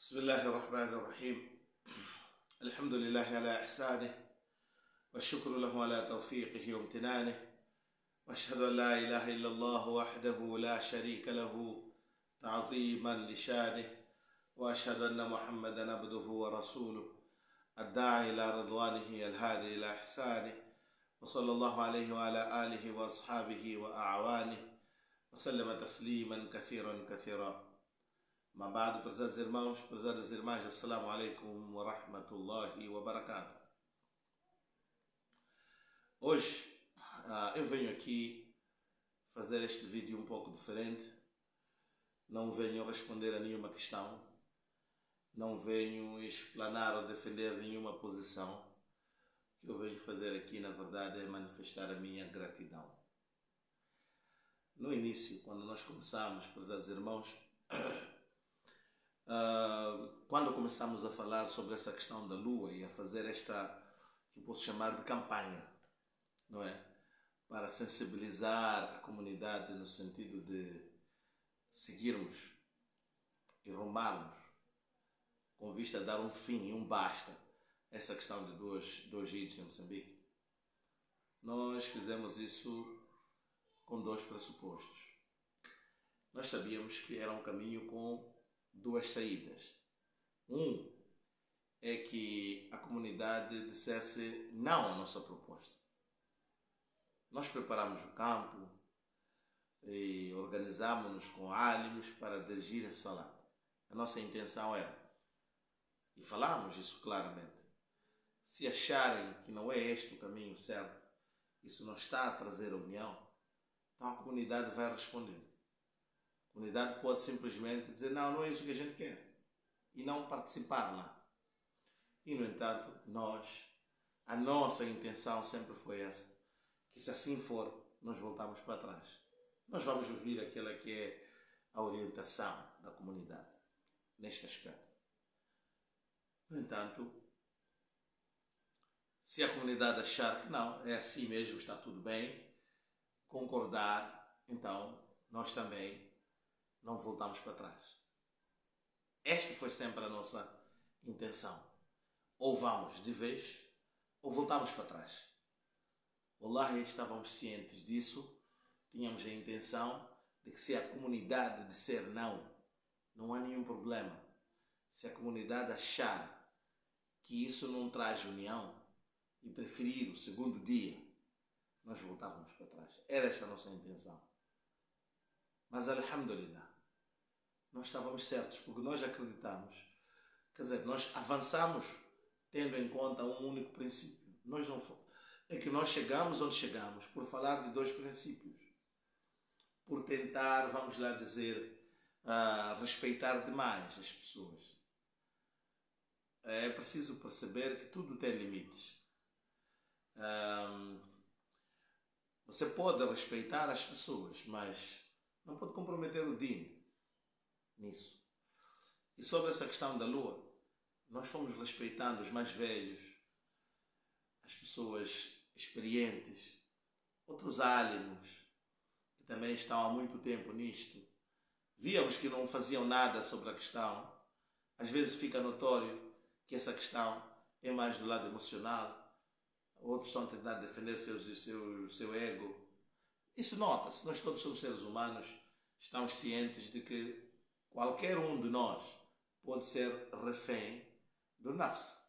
بسم الله الرحمن الرحيم. الحمد لله على إحسانه والشكر له على توفيقه وامتنانه، وأشهد أن لا إله إلا الله وحده لا شريك له تعظيما لشانه، وأشهد أن محمدا عبده ورسوله الداعي إلى رضوانه الهادي إلى إحسانه، وصلى الله عليه وعلى آله وأصحابه وأعوانه وسلم تسليما كثيرا كثيرا. ما بعد، prezados irmãos, prezadas irmãs, assalamu alaikum wa rahmatullahi wa barakatuh. Hoje eu venho aqui fazer este vídeo um pouco diferente. Não venho responder a nenhuma questão, não venho explanar ou defender nenhuma posição. O que eu venho fazer aqui, na verdade, é manifestar a minha gratidão. No início, quando nós começamos, prezados irmãos, quando começamos a falar sobre essa questão da lua e a fazer esta, que posso chamar de campanha, não é? Para sensibilizar a comunidade no sentido de seguirmos e rumarmos com vista a dar um fim e um basta a essa questão de dois idos em Moçambique. Nós fizemos isso com dois pressupostos. Nós sabíamos que era um caminho com duas saídas. Um é que a comunidade dissesse não à nossa proposta. Nós preparamos o campo e organizámos-nos com álimos para dirigir esse falado. A nossa intenção era, e falámos isso claramente, se acharem que não é este o caminho certo, isso não está a trazer a união, então a comunidade vai responder. A comunidade pode simplesmente dizer não é isso que a gente quer e não participar lá. E no entanto, a nossa intenção sempre foi essa, que se assim for, nós voltamos para trás. Nós vamos ouvir aquela que é a orientação da comunidade neste aspecto. No entanto, se a comunidade achar que não, é assim mesmo, está tudo bem, concordar, então nós também não voltamos para trás. Esta foi sempre a nossa intenção. Ou vamos de vez, ou voltamos para trás. Wallahi, estávamos cientes disso, tínhamos a intenção de que se a comunidade disser não há nenhum problema. Se a comunidade achar que isso não traz união e preferir o segundo dia, nós voltávamos para trás. Era esta a nossa intenção. Mas, alhamdulillah, nós estávamos certos, porque nós acreditamos, quer dizer, nós avançamos tendo em conta um único princípio. É que nós chegamos onde chegamos por falar de dois princípios. Por tentar, vamos lá dizer, respeitar demais as pessoas. É preciso perceber que tudo tem limites. Você pode respeitar as pessoas, mas não pode comprometer o dino nisso. E sobre essa questão da lua, nós fomos respeitando os mais velhos, as pessoas experientes, outros álimos que também estão há muito tempo nisto. Víamos que não faziam nada sobre a questão. Às vezes fica notório que essa questão é mais do lado emocional. Outros estão tentando defender seu ego. Isso nota-se. Nós todos somos seres humanos, estamos cientes de que qualquer um de nós pode ser refém do nafs.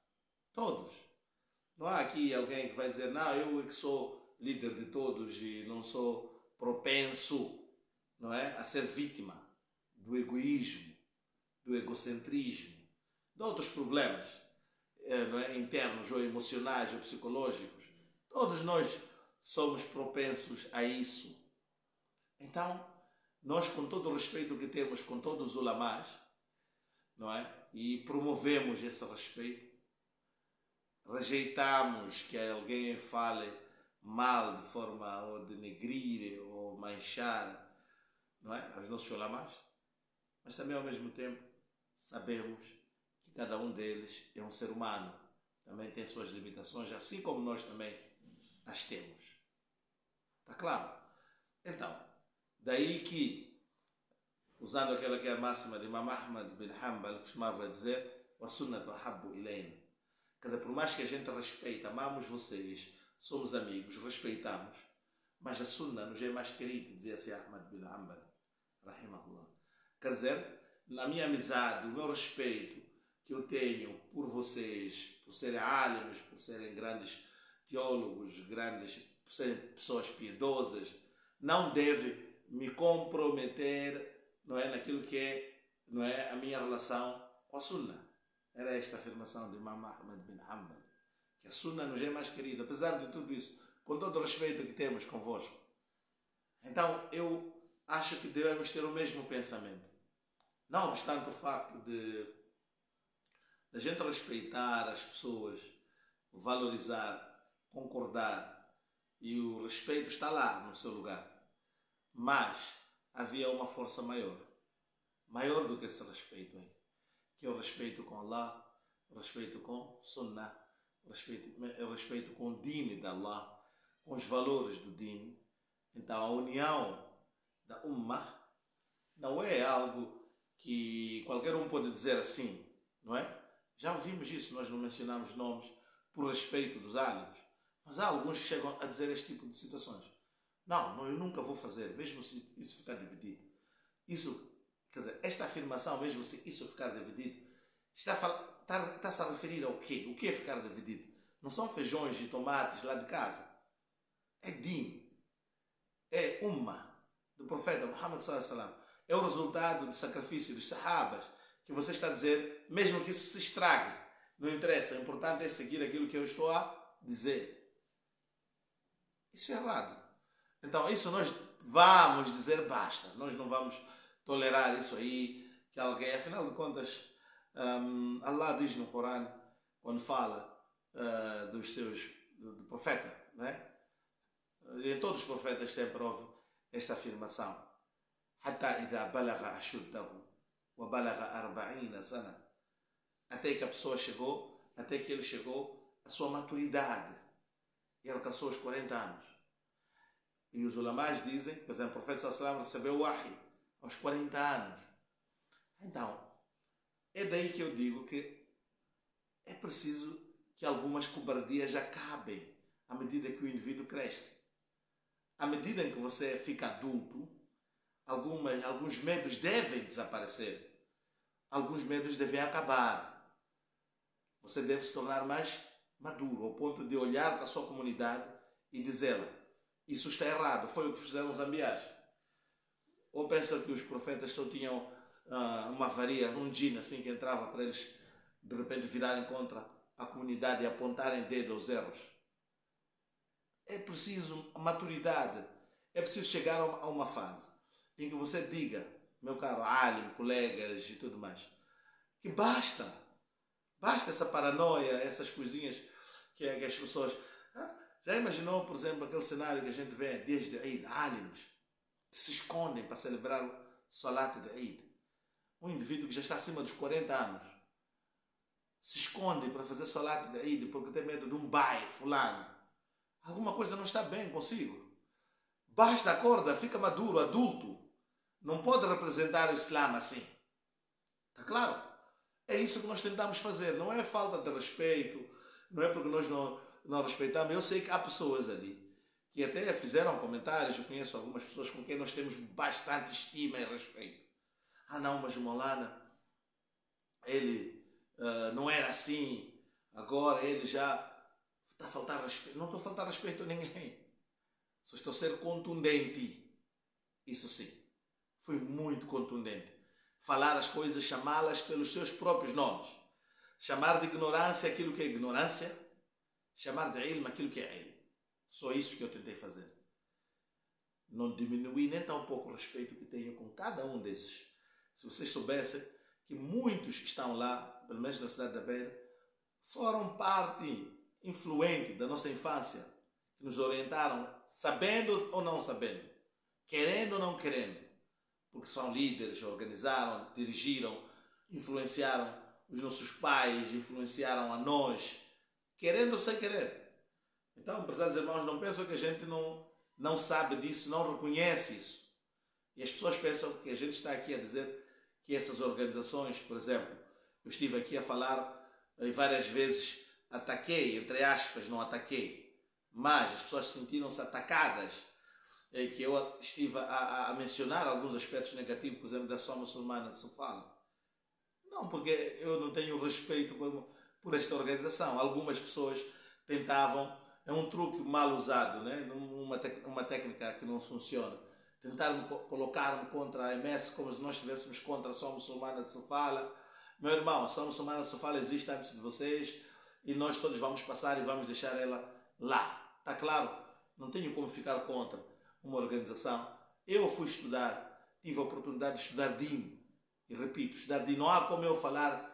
Todos. Não há aqui alguém que vai dizer, não, eu é que sou líder de todos e não sou propenso, não é, a ser vítima do egoísmo, do egocentrismo, de outros problemas, não é, internos ou emocionais ou psicológicos. Todos nós somos propensos a isso. Então, nós, com todo o respeito que temos com todos os ulamás, não é, e promovemos esse respeito, rejeitamos que alguém fale mal de forma ou denegrir ou manchar, não é, os nossos ulamás, mas também ao mesmo tempo sabemos que cada um deles é um ser humano, também tem suas limitações, assim como nós também as temos. Está claro? Então, daí que usando aquela que é a máxima de Imam Ahmad bin Hanbal, que costumava dizer: "Wa sunnatu ahabbu ilayna." Quer dizer, por mais que a gente respeite, amamos vocês, somos amigos, respeitamos, mas a sunna nos é mais querido, dizia assim Ahmad bin Hanbal, rahimahullah. Quer dizer, na minha amizade, o meu respeito que eu tenho por vocês, por serem álimos, por serem grandes teólogos, por serem pessoas piedosas, não deve me comprometer, não é, naquilo que é, não é, a minha relação com a sunna. Era esta a afirmação de Imam Ahmad bin Hanbal, que a sunna nos é mais querida, apesar de tudo isso, com todo o respeito que temos convosco. Então, eu acho que devemos ter o mesmo pensamento. Não obstante o facto de a gente respeitar as pessoas, valorizar, concordar, e o respeito está lá no seu lugar. Mas havia uma força maior do que esse respeito aí, que é o respeito com Allah, o respeito com Sunnah, o respeito com o Deen de Allah, com os valores do Deen. Então a união da Ummah não é algo que qualquer um pode dizer assim, não é? Já ouvimos isso, nós não mencionamos nomes por respeito dos álimos, mas há alguns que chegam a dizer este tipo de situações. Não, eu nunca vou fazer, mesmo se isso ficar dividido. Isso, quer dizer, esta afirmação, mesmo se isso ficar dividido, está-se a referir ao quê? O que é ficar dividido? Não são feijões e tomates lá de casa. É Deen. É Ummah do profeta Muhammad sallallahu alaihi wasallam. É o resultado do sacrifício dos sahabas, que você está a dizer, mesmo que isso se estrague, não interessa, o importante é seguir aquilo que eu estou a dizer. Isso é errado. Então, isso nós vamos dizer basta. Nós não vamos tolerar isso aí, que alguém, afinal de contas, Allah diz no Corão, quando fala do profeta, né? E em todos os profetas sempre houve esta afirmação: Hatta idha balagha ashuddahu wa balagha arba'ina sana. Até que a pessoa chegou, até que ele chegou à sua maturidade e alcançou os 40 anos. E os ulamás dizem, por exemplo, o profeta sallallahu alaihi wasallam recebeu o wahy aos 40 anos. Então, é daí que eu digo que é preciso que algumas cobardias acabem à medida que o indivíduo cresce. À medida em que você fica adulto, alguns medos devem desaparecer. Alguns medos devem acabar. Você deve se tornar mais maduro, ao ponto de olhar para a sua comunidade e dizê-la: isso está errado, foi o que fizeram os ambiás. Ou pensa que os profetas só tinham uma varia, um djinn assim que entrava para eles de repente virarem contra a comunidade e apontarem dedo aos erros? É preciso maturidade, é preciso chegar a uma fase em que você diga, meu caro alim, colegas e tudo mais, que basta essa paranoia, essas coisinhas que as pessoas... Já imaginou, por exemplo, aquele cenário que a gente vê desde Eid, alims que se escondem para celebrar o Salat de Eid? Um indivíduo que já está acima dos 40 anos se esconde para fazer Salat de Eid porque tem medo de um bai fulano. Alguma coisa não está bem consigo. Basta, acorda, fica maduro, adulto. Não pode representar o Islã assim. Está claro? É isso que nós tentamos fazer. Não é falta de respeito, não é porque nós não respeitamos. Eu sei que há pessoas ali que até fizeram comentários. Eu conheço algumas pessoas com quem nós temos bastante estima e respeito. Não, mas o Maulana, ele não era assim. Agora ele já está a faltar respeito. Não estou a faltar respeito a ninguém. Só estou a ser contundente. Isso sim. Fui muito contundente. Falar as coisas, chamá-las pelos seus próprios nomes. Chamar de ignorância aquilo que é ignorância. Chamar de ilm aquilo que é ilm. Só isso que eu tentei fazer. Não diminuí nem tão pouco o respeito que tenho com cada um desses. Se vocês soubessem que muitos que estão lá, pelo menos na cidade da Beira, foram parte influente da nossa infância, que nos orientaram, sabendo ou não sabendo, querendo ou não querendo, porque são líderes, organizaram, dirigiram, influenciaram os nossos pais, influenciaram a nós, querendo ou sem querer. Então, prezados irmãos, não pensam que a gente não sabe disso, não reconhece isso. E as pessoas pensam que a gente está aqui a dizer que essas organizações, por exemplo, eu estive aqui a falar e várias vezes ataquei, entre aspas, não ataquei, mas as pessoas sentiram-se atacadas, que eu estive a mencionar alguns aspectos negativos, por exemplo, da Associação Muçulmana de Sofala. Não, porque eu não tenho respeito por esta organização. Algumas pessoas tentavam, é um truque mal usado, né? Uma técnica que não funciona. Tentaram colocar-me contra a MS como se nós estivéssemos contra a Associação Muçulmana de Sofala. Meu irmão, a Associação Muçulmana de Sofala existe antes de vocês e nós todos vamos passar e vamos deixar ela lá. Está claro? Não tenho como ficar contra uma organização. Eu fui estudar, tive a oportunidade de estudar DIN. E repito, estudar DIN, não há como eu falar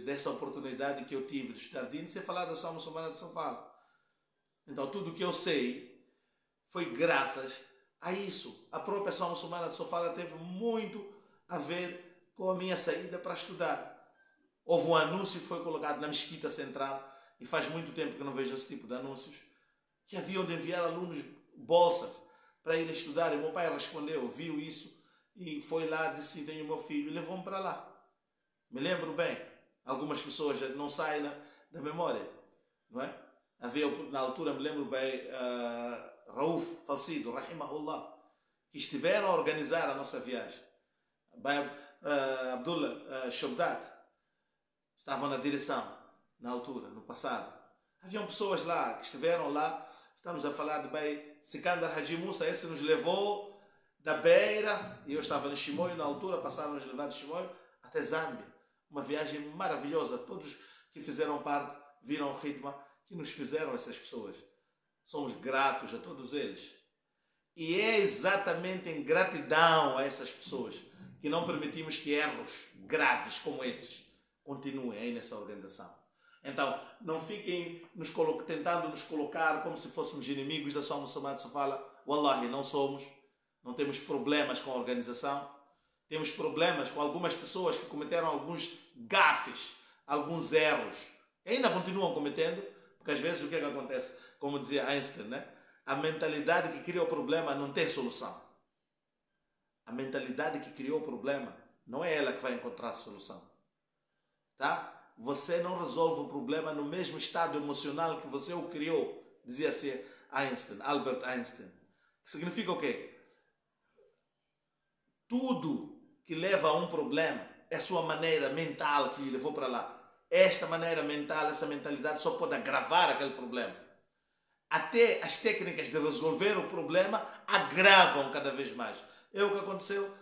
dessa oportunidade que eu tive de estudar DIN sem falar da Associação Muçulmana de Sofala. Então tudo o que eu sei foi graças a isso. A própria Associação Muçulmana de Sofala teve muito a ver com a minha saída para estudar. Houve um anúncio que foi colocado na Mesquita Central, e faz muito tempo que não vejo esse tipo de anúncios, que haviam de enviar alunos bolsas para ir estudar. E o meu pai respondeu, viu isso, e foi lá, disse, tenho o meu filho, e levou-me para lá. Me lembro bem, algumas pessoas não saem da memória, não é? Havia, na altura, me lembro bem, Rauf, falecido, rahimahullah, que estiveram a organizar a nossa viagem. Abdullah Shobdat estavam na direção, na altura, no passado. Haviam pessoas lá, que estiveram lá, estamos a falar de bem, Sikandar Haji Musa, esse nos levou da Beira, e eu estava no Chimoio na altura, passaram a nos levar de Chimoio até Zâmbia. Uma viagem maravilhosa, todos que fizeram parte, viram o ritmo que nos fizeram essas pessoas. Somos gratos a todos eles. E é exatamente em gratidão a essas pessoas que não permitimos que erros graves como esses continuem aí nessa organização. Então, não fiquem tentando nos colocar como se fôssemos inimigos da Associação Muçulmana de Sofala. Wallahi, não somos. Não temos problemas com a organização. Temos problemas com algumas pessoas que cometeram alguns gafes, alguns erros. E ainda continuam cometendo, porque às vezes o que é que acontece? Como dizia Einstein, né? A mentalidade que cria o problema não tem solução. A mentalidade que criou o problema não é ela que vai encontrar a solução. Tá? Você não resolve o problema no mesmo estado emocional que você o criou, dizia assim Einstein, Albert Einstein. Significa o quê? Tudo que leva a um problema é a sua maneira mental que levou para lá. Esta maneira mental, essa mentalidade só pode agravar aquele problema. Até as técnicas de resolver o problema agravam cada vez mais. É o que aconteceu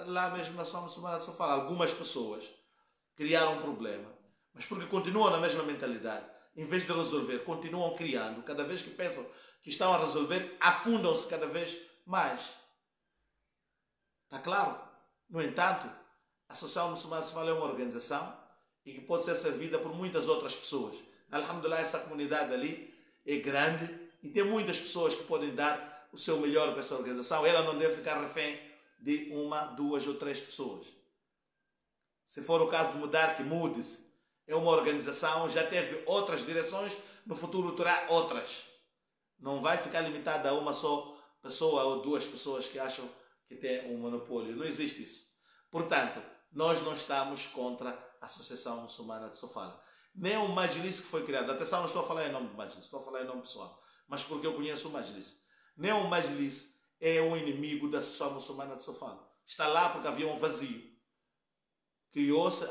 lá mesmo na Associação Muçulmana de Sofala. Algumas pessoas criaram um problema, mas porque continuam na mesma mentalidade, em vez de resolver, continuam criando. Cada vez que pensam que estão a resolver, afundam-se cada vez mais. Está claro? No entanto, a Associação Muçulmana de Sofala é uma organização e que pode ser servida por muitas outras pessoas. Alhamdulillah, essa comunidade ali é grande e tem muitas pessoas que podem dar o seu melhor para essa organização. Ela não deve ficar refém de uma, duas ou três pessoas. Se for o caso de mudar, que mude-se. É uma organização, já teve outras direções, no futuro terá outras. Não vai ficar limitada a uma só pessoa ou duas pessoas que acham que tem um monopólio. Não existe isso. Portanto, nós não estamos contra a Associação Muçulmana de Sofala. Nem o Majlis que foi criado. Atenção, não estou a falar em nome do Majlis, estou a falar em nome pessoal. Mas porque eu conheço o Majlis. Nem o Majlis é um inimigo da Associação Muçulmana de Sofala. Está lá porque havia um vazio. Criou-se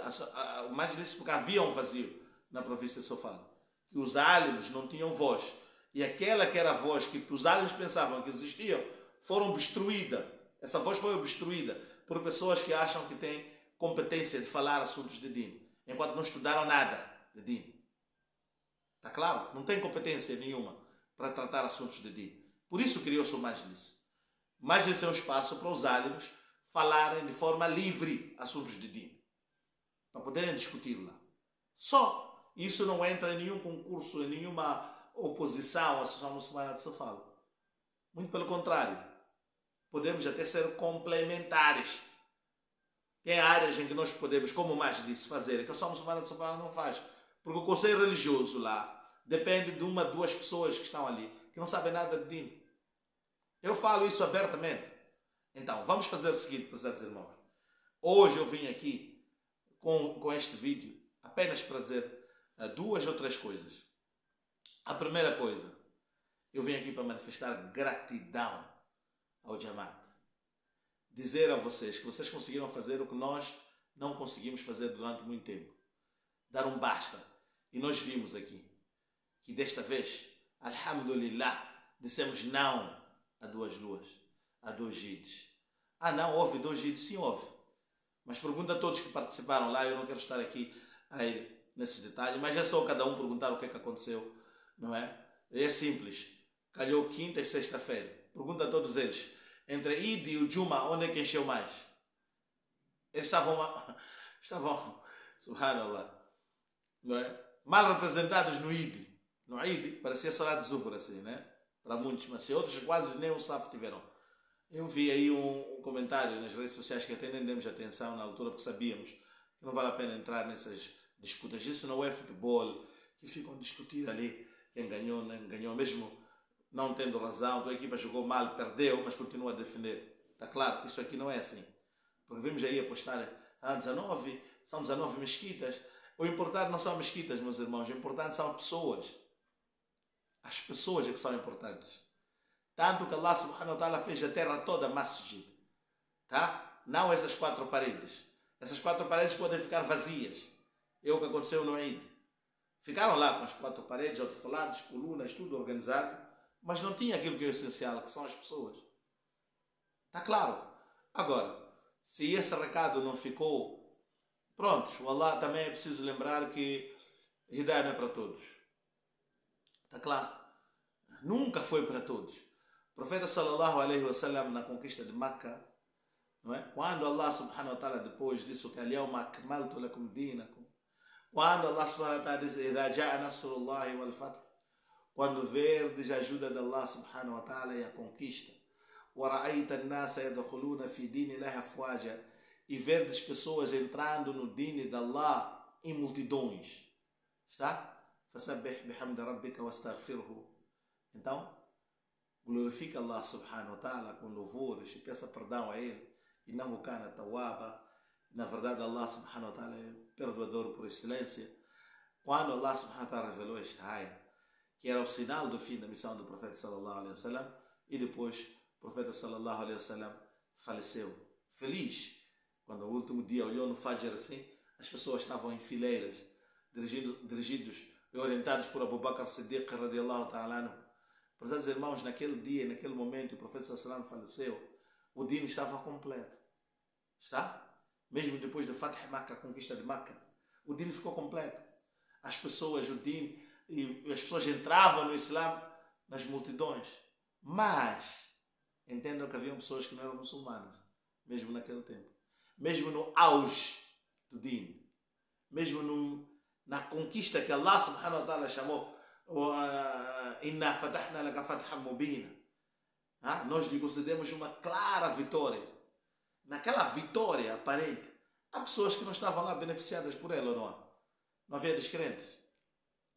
o Majlis porque havia um vazio na província de Sofala. E os álimos não tinham voz. E aquela que era a voz que os álimos pensavam que existiam, foram obstruída. Essa voz foi obstruída por pessoas que acham que têm competência de falar assuntos de DIN, enquanto não estudaram nada de DIN. Está claro? Não tem competência nenhuma para tratar assuntos de DIN. Por isso criou-se o Majlis. O Majlis é um espaço para os álimos falarem de forma livre assuntos de DIN, para poderem discutir lá. Só. Isso não entra em nenhum concurso, em nenhuma oposição à Associação Muçulmana de Sofala. Muito pelo contrário. Podemos até ser complementares. Tem áreas em que nós podemos, como o Majlis, fazer, que a Associação Muçulmana de Sofala não faz. Porque o conselho religioso lá depende de uma, duas pessoas que estão ali, que não sabem nada de DIN. Eu falo isso abertamente. Então, vamos fazer o seguinte, prezados irmãos. Hoje eu vim aqui com este vídeo apenas para dizer duas ou três coisas. A primeira coisa, eu vim aqui para manifestar gratidão ao Jamaat. Dizer a vocês que vocês conseguiram fazer o que nós não conseguimos fazer durante muito tempo. Dar um basta. E nós vimos aqui que desta vez, alhamdulillah, dissemos não a 2 luas, a 2 jids. Ah não, houve 2 jids? Sim, houve. Mas pergunta a todos que participaram lá, eu não quero estar aqui a ir nesses detalhes, mas é só cada um perguntar o que é que aconteceu, não é? É simples. Calhou quinta e sexta-feira. Pergunta a todos eles. Entre Eid e o Juma, onde é que encheu mais? Eles estavam subhanallah, não é? Mal representados no Eid. No Eid, parecia Salat de Zuhur, assim, né? Para muitos, mas outros quase nem um safo tiveram. Eu vi aí um comentário nas redes sociais que até nem demos atenção na altura, porque sabíamos que não vale a pena entrar nessas disputas. Isso não é futebol, que ficam a discutir ali quem ganhou, nem ganhou, mesmo não tendo razão, a tua equipa jogou mal, perdeu, mas continua a defender. Está claro? Isso aqui não é assim. Porque vimos aí apostar são 19 mesquitas. O importante não são mesquitas, meus irmãos, o importante são pessoas. As pessoas é que são importantes. Tanto que Allah subhanahu wa ta'ala fez a terra toda masjid. Tá? Não essas 4 paredes. Essas 4 paredes podem ficar vazias. É o que aconteceu no Eid. Ficaram lá com as 4 paredes, alto-falados, colunas, tudo organizado, mas não tinha aquilo que é o essencial, que são as pessoas. Está claro? Agora, se esse recado não ficou, pronto, o Allah também é preciso lembrar que Hidayah não é para todos. Está claro? Nunca foi para todos. O profeta sallallahu alaihi wasallam na conquista de Meca, não é? Quando Allah subhanahu wa ta'ala depois disse que al-yawma akmaltu lakum dinakum, quando Allah subhanahu wa ta'ala diz idha ja'a nasrullahi wal fath, quando verdes a ajuda de Allah subhanahu wa ta'ala e a conquista, wa ra'aita an-nasa yadkhuluna fi dinillahi afwaja, e verdes pessoas entrando no dini de Allah em multidões, está? Fasabbih bihamdi rabbika wastaghfirhu. Então, glorifica Allah subhanahu wa ta'ala com louvores e peça perdão a Ele. Innahu kana tawwaba. Na verdade, Allah subhanahu wa ta'ala é perdoador por excelência. Quando Allah subhanahu wa ta'ala revelou esta ayah, que era o sinal do fim da missão do profeta sallallahu alaihi wasallam, e depois o profeta sallallahu alaihi wasallam faleceu. Feliz, quando no último dia olhou no Fajr assim, as pessoas estavam em fileiras, dirigidos e orientados por Abu Bakr Siddiq radiallahu ta'ala anhu. Prezados irmãos, naquele dia, naquele momento, o profeta sallallahu alaihi wasallam faleceu, o dino estava completo. Está? Mesmo depois do Fath Makkah, a conquista de Makkah, o dino ficou completo. As pessoas, o dino, e as pessoas entravam no Islã nas multidões. Mas, entendam que haviam pessoas que não eram muçulmanas, mesmo naquele tempo. Mesmo no auge do dino. Mesmo na conquista que Allah subhanahu wa ta'ala chamou Inna fatahna laka fathan mubina. Nós lhe concedemos uma clara vitória. Naquela vitória aparente, há pessoas que não estavam lá beneficiadas por ela, ou não há? Não havia descrentes.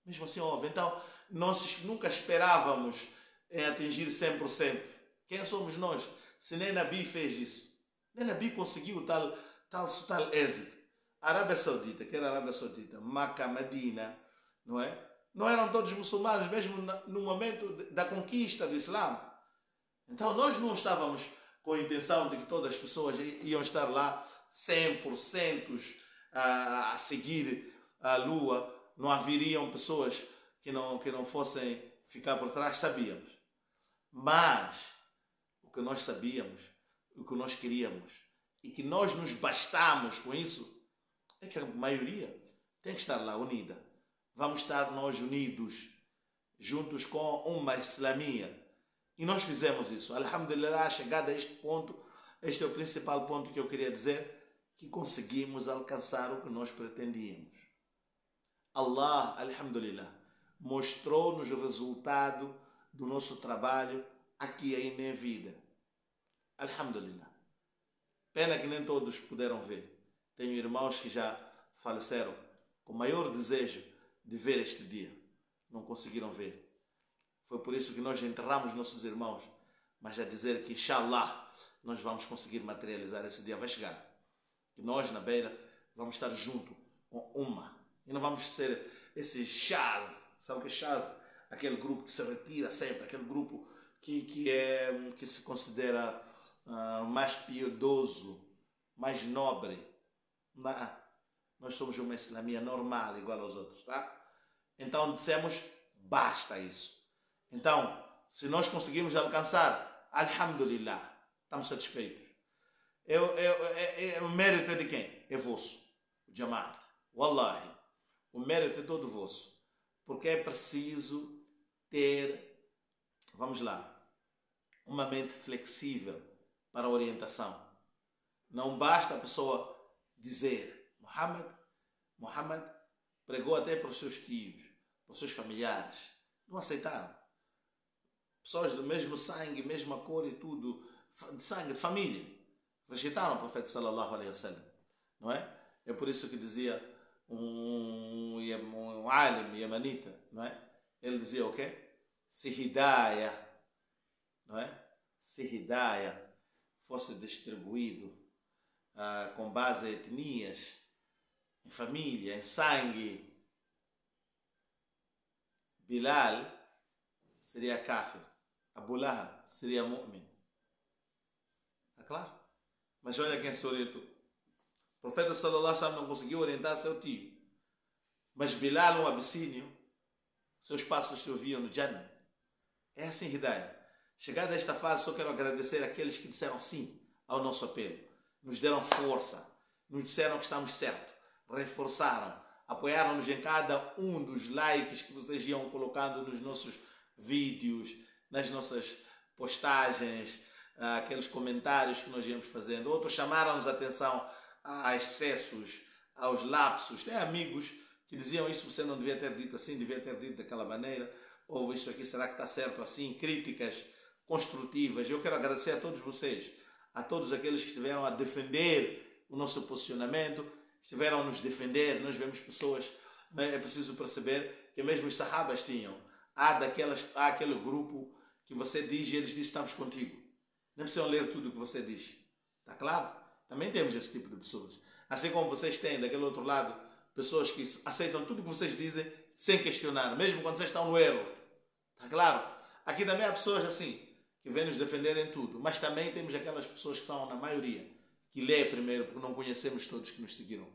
Mesmo assim houve. Então, nós nunca esperávamos atingir 100%. Quem somos nós? Se nem Nabi fez isso. Nem Nabi conseguiu tal êxito. A Arábia Saudita, que era a Arábia Saudita, Meca, Medina, não é? Não eram todos muçulmanos, mesmo no momento da conquista do Islã. Então, nós não estávamos com a intenção de que todas as pessoas iam estar lá 100% a seguir a lua. Não haveriam pessoas que não fossem ficar por trás, sabíamos. Mas o que nós sabíamos, o que nós queríamos e que nós nos bastamos com isso, é que a maioria tem que estar lá unida. Vamos estar nós unidos, juntos com uma islamia. E nós fizemos isso. Alhamdulillah, chegada a este ponto, este é o principal ponto que eu queria dizer, que conseguimos alcançar o que nós pretendíamos. Allah, alhamdulillah, mostrou-nos o resultado do nosso trabalho aqui ainda em vida. Alhamdulillah. Pena que nem todos puderam ver. Tenho irmãos que já faleceram com maior desejo de ver este dia. Não conseguiram ver. Foi por isso que nós enterramos nossos irmãos mas a dizer que, inshallah, nós vamos conseguir materializar. Esse dia vai chegar. Que nós, na Beira, vamos estar junto com uma. E não vamos ser esse chaz. Sabe o que é chaz? Aquele grupo que se retira sempre, aquele grupo que se considera mais piedoso, mais nobre. Não. Nós somos uma islamia normal, igual aos outros, tá? Então dissemos, basta isso. Então, se nós conseguimos alcançar, alhamdulillah, estamos satisfeitos. O mérito é de quem? É vosso, o Jamaat. Wallahi, o mérito é todo vosso. Porque é preciso ter, vamos lá, uma mente flexível para a orientação. Não basta a pessoa dizer, Muhammad pregou até para os seus tios, para os seus familiares. Não aceitaram. Pessoas do mesmo sangue, mesma cor e tudo, de sangue, de família, rejeitaram o profeta sallallahu alaihi wasallam. Não é? É por isso que dizia um alim yamanita, não é? Ele dizia o quê? Se hidaya, não é? Se hidaya fosse distribuído com base em etnias, em família, em sangue, Bilal seria kafir, Abu Lahab seria mu'min. Está claro? Mas olha quem se orientou. O profeta sallallahu alaihi wasallam não conseguiu orientar seu tio. Mas Bilal, um abissínio, seus passos se ouviam no Jannah. É assim, Hidayah. Chegada a esta fase, só quero agradecer àqueles que disseram sim ao nosso apelo. Nos deram força, nos disseram que estamos certos, reforçaram, apoiaram-nos em cada um dos likes que vocês iam colocando nos nossos vídeos, nas nossas postagens, aqueles comentários que nós íamos fazendo. Outros chamaram-nos a atenção a excessos, aos lapsos. Tem amigos que diziam isso você não devia ter dito assim, devia ter dito daquela maneira, ou isso aqui será que está certo assim, críticas construtivas. Eu quero agradecer a todos vocês, a todos aqueles que estiveram a defender o nosso posicionamento, estiveram a nos defender. Nós vemos pessoas, é preciso perceber que mesmo os sahabas tinham, há aquele grupo que você diz e eles dizem estamos contigo. Não precisam ler tudo o que você diz. Está claro? Também temos esse tipo de pessoas. Assim como vocês têm, daquele outro lado, pessoas que aceitam tudo o que vocês dizem sem questionar, mesmo quando vocês estão no erro. Está claro? Aqui também há pessoas assim, que vêm nos defender em tudo. Mas também temos aquelas pessoas que são na maioria, que lê primeiro, porque não conhecemos todos que nos seguiram.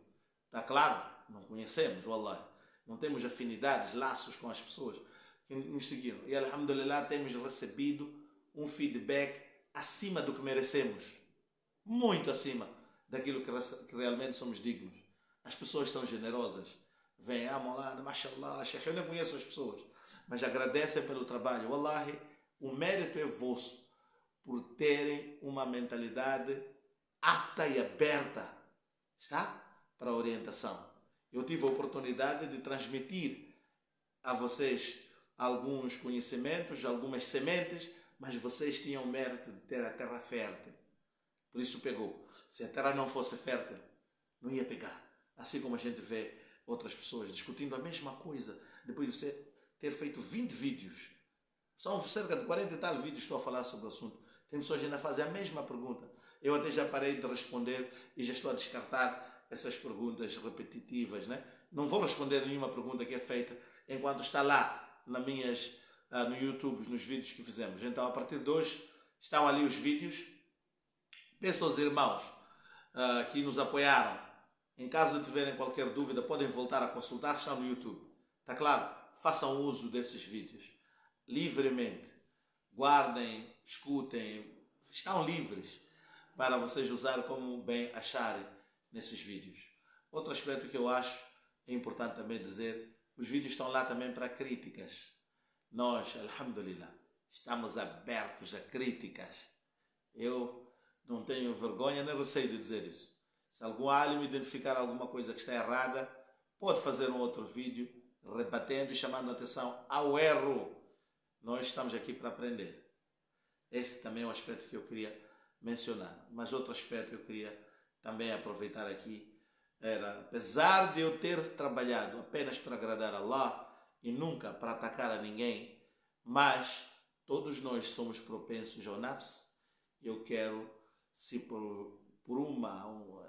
Está claro? Não conhecemos, wallah. Não temos afinidades, laços com as pessoas que nos seguiram. E alhamdulillah temos recebido um feedback acima do que merecemos. Muito acima daquilo que realmente somos dignos. As pessoas são generosas. Vêm, Maulana, mashallah, Sheikh. Eu não conheço as pessoas, mas agradecem pelo trabalho. Wallahi, o mérito é vosso por terem uma mentalidade apta e aberta, está? Para a orientação. Eu tive a oportunidade de transmitir a vocês alguns conhecimentos, algumas sementes, mas vocês tinham o mérito de ter a terra fértil. Por isso pegou. Se a terra não fosse fértil, não ia pegar. Assim como a gente vê outras pessoas discutindo a mesma coisa, depois de você ter feito 20 vídeos. São cerca de 40 e tal vídeos que estou a falar sobre o assunto. Tem pessoas que ainda fazem a mesma pergunta. Eu até já parei de responder e já estou a descartar essas perguntas repetitivas, né? Não vou responder nenhuma pergunta que é feita enquanto está lá no YouTube, nos vídeos que fizemos. Então, a partir de hoje, estão ali os vídeos. Peço aos irmãos que nos apoiaram. Em caso de tiverem qualquer dúvida, podem voltar a consultar, está no YouTube. Está claro? Façam uso desses vídeos livremente. Guardem, escutem, estão livres para vocês usar como bem acharem nesses vídeos. Outro aspecto que eu acho é importante também dizer, os vídeos estão lá também para críticas. Nós, alhamdulillah, estamos abertos a críticas. Eu não tenho vergonha nem receio de dizer isso. Se algum alim identificar alguma coisa que está errada, pode fazer um outro vídeo rebatendo e chamando a atenção ao erro. Nós estamos aqui para aprender. Esse também é um aspecto que eu queria mencionar. Mas outro aspecto que eu queria também aproveitar aqui era, apesar de eu ter trabalhado apenas para agradar a Allah e nunca para atacar a ninguém, mas Todos nós somos propensos ao nafs. Eu quero, se por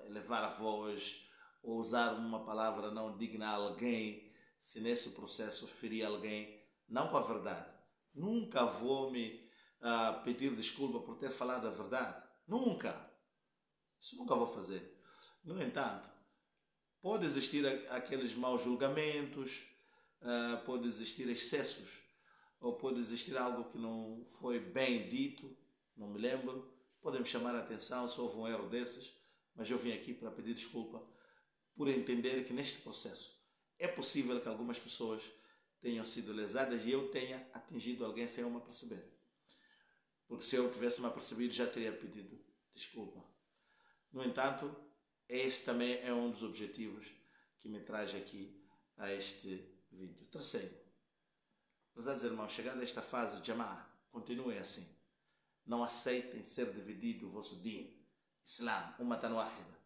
elevar a voz ou usar uma palavra não digna a alguém, se nesse processo ferir alguém, não com a verdade. Nunca vou me pedir desculpa por ter falado a verdade. Nunca. Isso nunca vou fazer. No entanto, pode existir aqueles maus julgamentos, pode existir excessos, ou pode existir algo que não foi bem dito, não me lembro. Podem me chamar a atenção se houve um erro desses, mas eu vim aqui para pedir desculpa por entender que neste processo é possível que algumas pessoas tenham sido lesadas e eu tenha atingido alguém sem eu me aperceber. Porque se eu tivesse me apercebido já teria pedido desculpa. No entanto, este também é um dos objetivos que me traz aqui a este vídeo. Terceiro, prezados irmãos, chegada a esta fase de Jama'a, continuem assim. Não aceitem ser dividido o vosso din, Islam, ummatan wahida.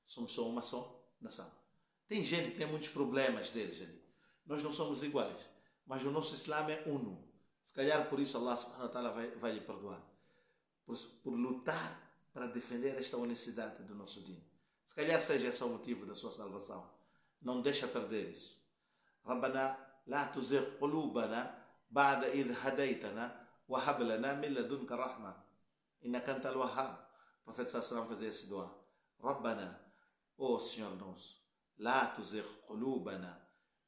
Somos só uma só nação. Tem gente que tem muitos problemas deles ali. Nós não somos iguais, mas o nosso Islam é uno. Se calhar por isso Allah subhanahu wa ta'ala vai lhe perdoar. Por lutar para defender esta unicidade do nosso din. Se calhar seja esse o motivo da sua salvação. Não deixa perder isso. Rabbana la tuzigh qulubana ba'da idh hadaytana wa hab lana min ladunka rahma innaka antal wahhab. O profeta sallallahu fazia esse dua. Rabbana, ó Senhor nosso, la tuzigh qulubana,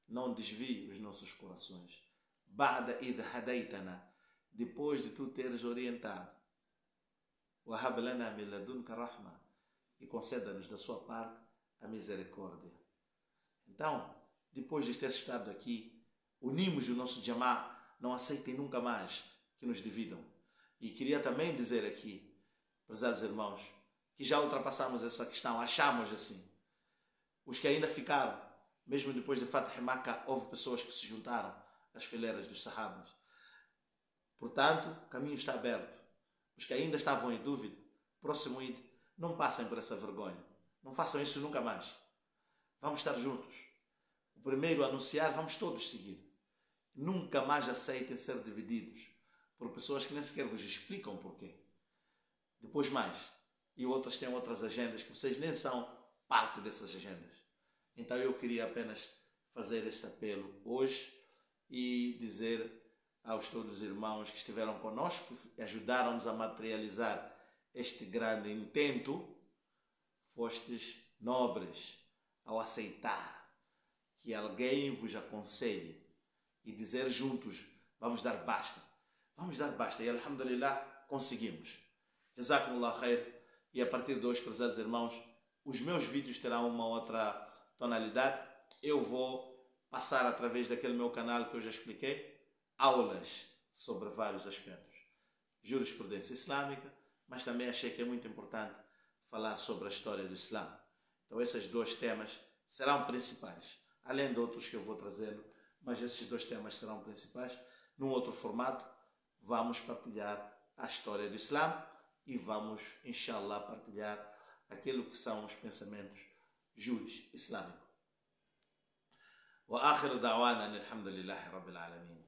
não desvie os nossos corações. Ba'da idh hadaytana, depois de tu teres orientado. Wa hab lana min ladunka rahma, e conceda-nos da sua parte a misericórdia. Então, depois de ter estado aqui, unimos o nosso Jama'a, não aceitem nunca mais que nos dividam. E queria também dizer aqui, prezados irmãos, que já ultrapassamos essa questão, achamos assim. Os que ainda ficaram, mesmo depois de Fatih Makkah, houve pessoas que se juntaram às fileiras dos Sahabas. Portanto, o caminho está aberto. Os que ainda estavam em dúvida, próximo Eid, não passem por essa vergonha. Não façam isso nunca mais. Vamos estar juntos. O primeiro a anunciar, vamos todos seguir. Nunca mais aceitem ser divididos por pessoas que nem sequer vos explicam porquê. Depois mais. E outras têm outras agendas que vocês nem são parte dessas agendas. Então eu queria apenas fazer este apelo hoje e dizer aos todos os irmãos que estiveram conosco e ajudaram-nos a materializar este grande intento, fostes nobres ao aceitar que alguém vos aconselhe e dizer juntos, vamos dar basta. Vamos dar basta. E alhamdulillah, conseguimos. Jazakumullah khair. E a partir de hoje, prezados irmãos, os meus vídeos terão uma outra tonalidade. Eu vou passar através daquele meu canal que eu já expliquei, aulas sobre vários aspectos. Jurisprudência islâmica, mas também achei que é muito importante falar sobre a história do Islã. Então esses dois temas serão principais, além de outros que eu vou trazendo, mas esses dois temas serão principais. Num outro formato, vamos partilhar a história do Islã e vamos, inshallah, partilhar aquilo que são os pensamentos juros islâmicos. Wa akhiru da'wana alhamdulillahi rabbil alamin.